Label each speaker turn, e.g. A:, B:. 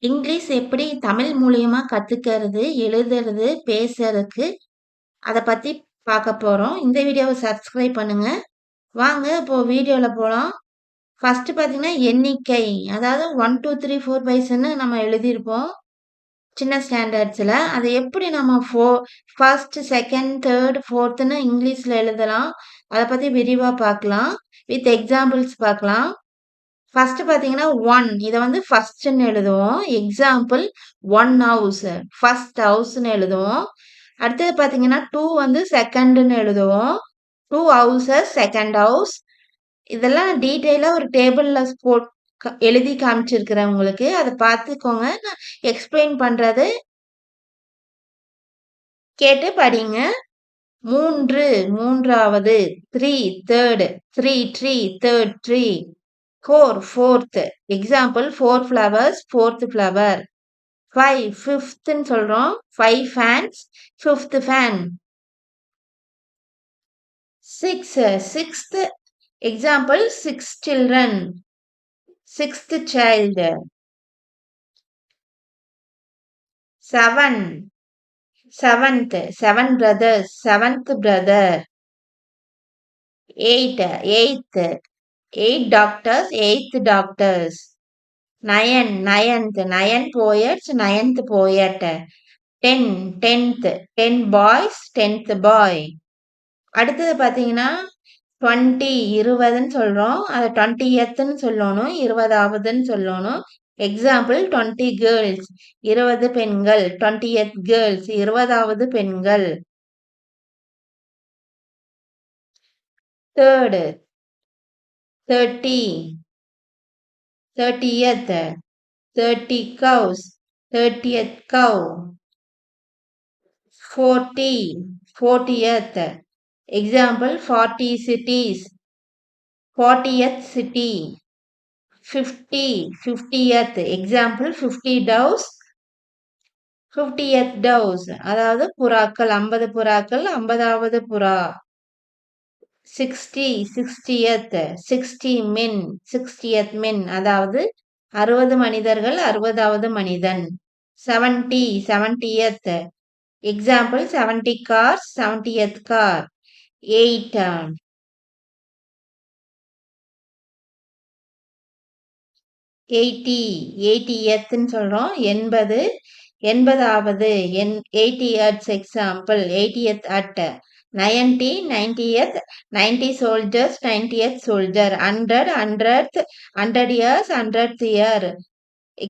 A: English எப்படி தமிழ் மூலியமா கத்துக்கிறது, எழுதுறது, பேசுறதுக்கு அத பத்தி பார்க்க போறோம். இந்த வீடியோவ சப்ஸ்கிரைப் பண்ணுங்க. வாங்க இப்போ வீடியோல போலாம். ஃபர்ஸ்ட் பார்த்தீங்கன்னா, எண்ணிக்கை. அதாவது 1, 2, 3, 4, 5ன்னு நம்ம எழுதியிருப்போம். சின்ன ஸ்டாண்டர்ட்ஸ்ல. அத எப்படி நம்ம ஃபர்ஸ்ட், செகண்ட், தேர்ட், ஃபோர்த்ன்னு இங்கிலீஷ்ல எழுதலாம். அத பத்தி விரிவா பார்க்கலாம். வித் எக்ஸாம்பிள்ஸ் பார்க்கலாம். ஃபர்ஸ்ட் பார்த்தீங்கன்னா, 1 இத வந்து ஃபர்ஸ்ட்ன்னு எழுதுவோம். Example 1 house. ஃபர்ஸ்ட் ஹவுஸ்ன்னு எழுதுவோம். அடுத்தது பார்த்தீங்கன்னா, 2 வந்து செகண்ட்ன்னு எழுதுவோம். 2 ஹவுஸஸ், செகண்ட் ஹவுஸ். இதெல்லாம் டீட்டெயிலா ஒரு டேபிள்ல எழுதி காமிச்சிருக்கிறேன் உங்களுக்கு. அத பார்த்துக்கோங்க. நான் எக்ஸ்பிளைன் பண்றது கேட்டு படிங்க. 3 மூன்றாவது. 3 third. 3 tree third tree. 4 fourth. Example 4 flowers, fourth flower. 5 fifthன்னு சொல்றோம். 5 fans, fifth fan. 6 sixth. Example 6 children, sixth child. 7 seventh, 7 brothers, seventh brother. 8 eighth, 8 doctors, eighth doctors. 9 ninth, 9 poets, ninth poet. 10 tenth, 10 boys, 10th boy. அடுத்தது பார்த்தீங்கன்னா 20 20ன்னு சொல்றோம். அத 20த்ன்னு சொல்லணும். 20வதுன்னு சொல்லணும். Example 20 girls 20 பெண்கள். 20th girls 20வது பெண்கள். Third 30 30th 30 cows 30th cow. 40 40th. Example 40 cities 40th city. 50 50th. Example 50 doves 50th doves. அதாவது புறாக்கள் 50 புறாக்கள் 50வது புறா. 60 60th 60 men 60th men. அதாவது 60 மனிதர்கள் 60வது மனிதன். 70 70th. Example 70 cars 70th car. 8 80 80த்ன்னு சொல்றோம். 80 80வது 80th example 80th at. 90 90th 90 soldiers 90th soldier. 100 100th 100 years 100th year.